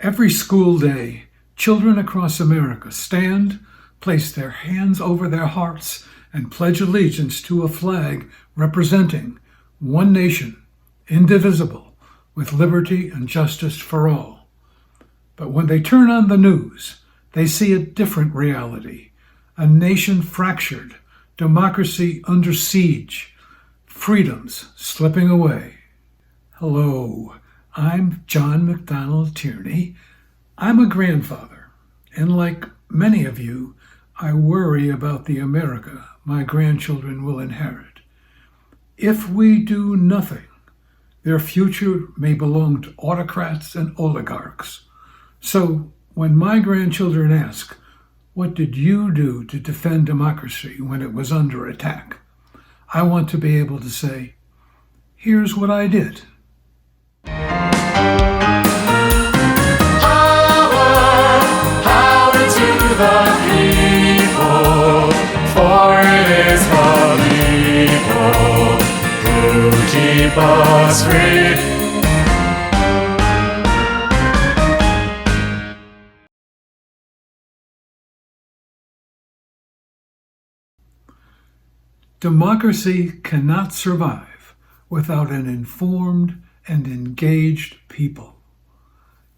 Every school day, children across America stand, place their hands over their hearts, and pledge allegiance to a flag representing one nation, indivisible, with liberty and justice for all. But when they turn on the news, they see a different reality, a nation fractured, democracy under siege, freedoms slipping away. Hello, I'm John McDonnell Tierney. I'm a grandfather, and like many of you, I worry about the America my grandchildren will inherit. If we do nothing, their future may belong to autocrats and oligarchs. So when my grandchildren ask, "What did you do to defend democracy when it was under attack?" I want to be able to say, "Here's what I did." Power to the people, for it is the people who keep us free. Democracy cannot survive without an informed and engaged people.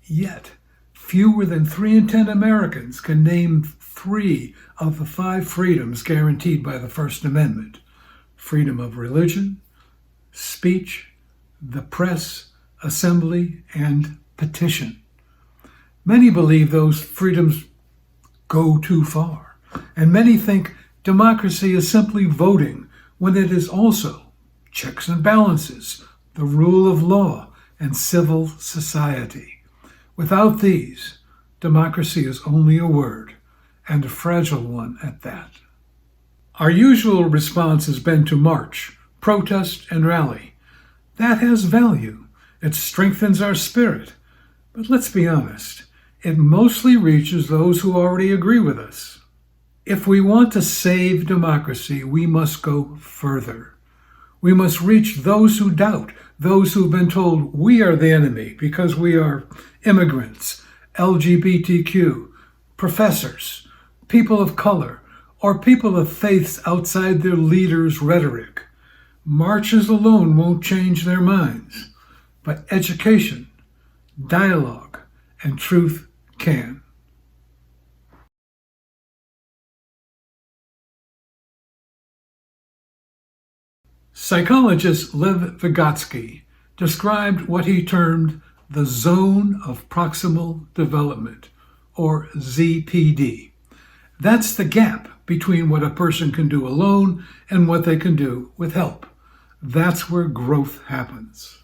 Yet, fewer than 3 in 10 Americans can name 3 of the 5 freedoms guaranteed by the First Amendment: freedom of religion, speech, the press, assembly, and petition. Many believe those freedoms go too far, and many think democracy is simply voting when it is also checks and balances, the rule of law, and civil society. Without these, democracy is only a word, and a fragile one at that. Our usual response has been to march, protest, and rally. That has value. It strengthens our spirit. But let's be honest, it mostly reaches those who already agree with us. If we want to save democracy, we must go further. We must reach those who doubt, those who've been told we are the enemy because we are immigrants, LGBTQ, professors, people of color, or people of faiths outside their leaders' rhetoric. Marches alone won't change their minds, but education, dialogue, and truth can. Psychologist Lev Vygotsky described what he termed the zone of proximal development, or ZPD. That's the gap between what a person can do alone and what they can do with help. That's where growth happens.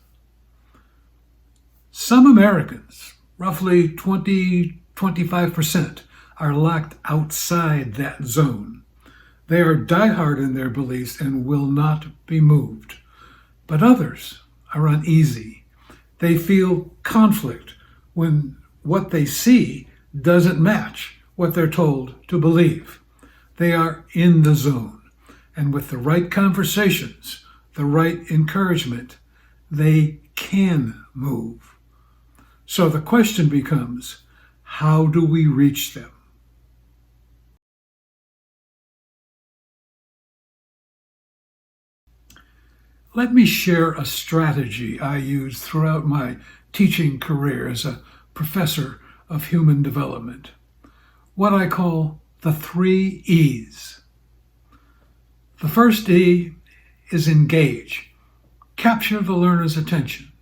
Some Americans, roughly 20-25%, are locked outside that zone. They are diehard in their beliefs and will not be moved. But others are uneasy. They feel conflict when what they see doesn't match what they're told to believe. They are in the zone, and with the right conversations, the right encouragement, they can move. So the question becomes, how do we reach them? Let me share a strategy I used throughout my teaching career as a professor of human development, what I call the 3 E's. The first E is engage, capture the learner's attention.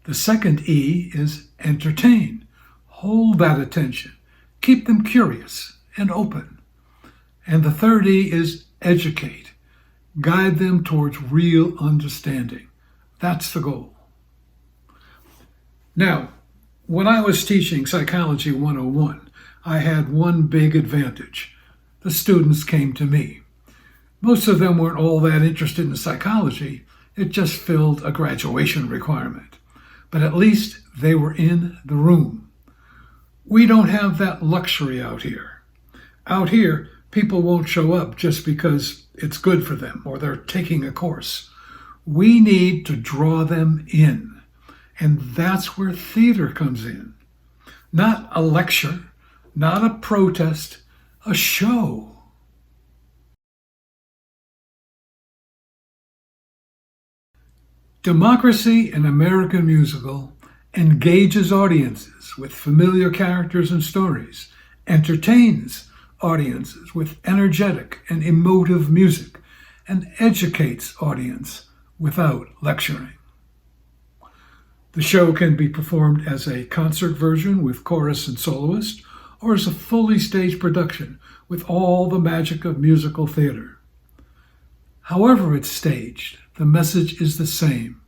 The second E is entertain, hold that attention, keep them curious and open. And the third E is educate, guide them towards real understanding. That's the goal. Now, when I was teaching Psychology 101, I had one big advantage. The students came to me. Most of them weren't all that interested in psychology. It just filled a graduation requirement. But at least they were in the room. We don't have that luxury out here. Out here, people won't show up just because it's good for them or they're taking a course. We need to draw them in. And that's where theater comes in. Not a lecture, not a protest, a show. Democracy, an American musical, engages audiences with familiar characters and stories, entertains audiences with energetic and emotive music, and educates audience without lecturing. The show can be performed as a concert version with chorus and soloist, or as a fully staged production with all the magic of musical theater. However it's staged, the message is the same.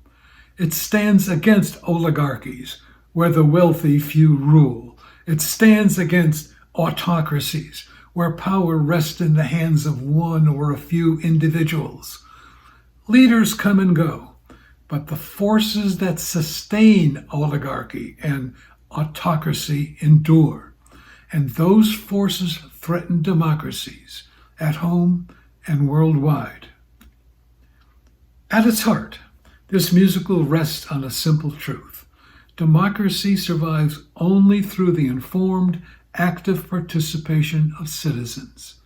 It stands against oligarchies, where the wealthy few rule. It stands against autocracies, where power rests in the hands of one or a few individuals. Leaders come and go, but the forces that sustain oligarchy and autocracy endure, and those forces threaten democracies at home and worldwide. At its heart, this musical rests on a simple truth. Democracy survives only through the informed, active participation of citizens.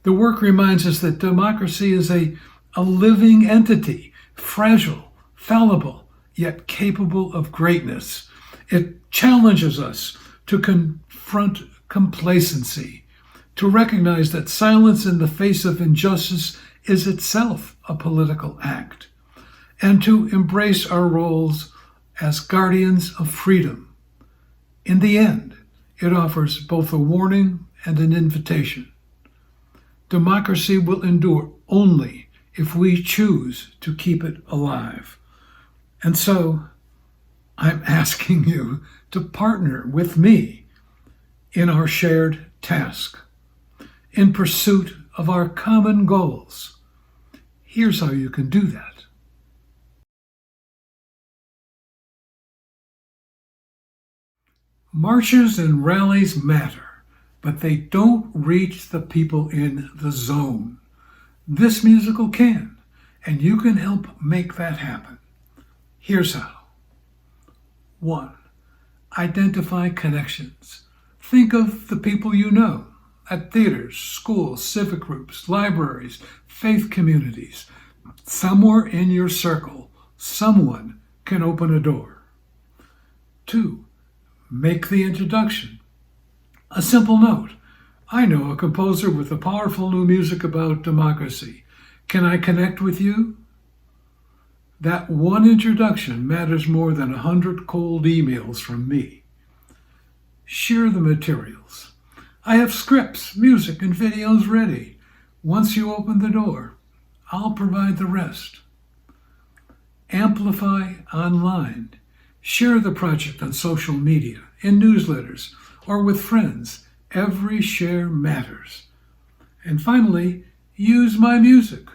The work reminds us that democracy is a living entity, fragile, fallible, yet capable of greatness. It challenges us to confront complacency, to recognize that silence in the face of injustice is itself a political act, and to embrace our roles as guardians of freedom. In the end, it offers both a warning and an invitation. Democracy will endure only if we choose to keep it alive. And so, I'm asking you to partner with me in our shared task, in pursuit of our common goals. Here's how you can do that. Marches and rallies matter, but they don't reach the people in the zone. This musical can, and you can help make that happen. Here's how. 1. Identify connections. Think of the people you know at theaters, schools, civic groups, libraries, faith communities. Somewhere in your circle, someone can open a door. 2. Make the introduction. A simple note. I know a composer with a powerful new music about democracy. Can I connect with you? That one introduction matters more than 100 cold emails from me. Share the materials. I have scripts, music, and videos ready. Once you open the door, I'll provide the rest. Amplify online. Share the project on social media, in newsletters, or with friends. Every share matters. And finally, use my music.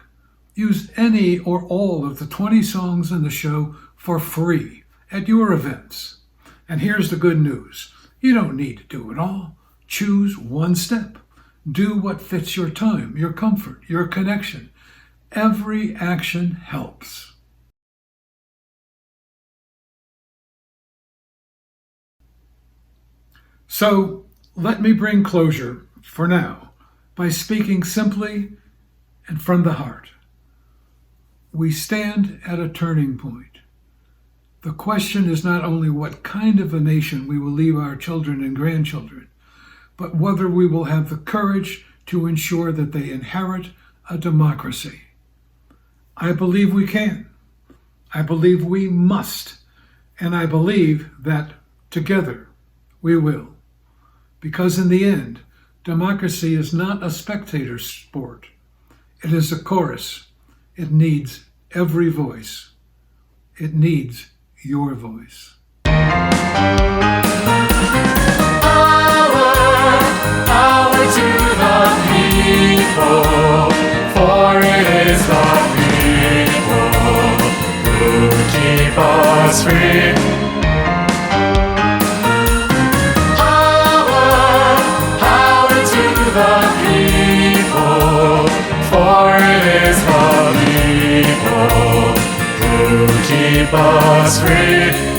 Use any or all of the 20 songs in the show for free at your events. And here's the good news. You don't need to do it all. Choose one step. Do what fits your time, your comfort, your connection. Every action helps. So let me bring closure, for now, by speaking simply and from the heart. We stand at a turning point. The question is not only what kind of a nation we will leave our children and grandchildren, but whether we will have the courage to ensure that they inherit a democracy. I believe we can. I believe we must. And I believe that together we will. Because in the end, democracy is not a spectator sport. It is a chorus. It needs every voice. It needs your voice. Power to the people, for it is the people who keep us free. Power to the people, for it is the people who keep us free.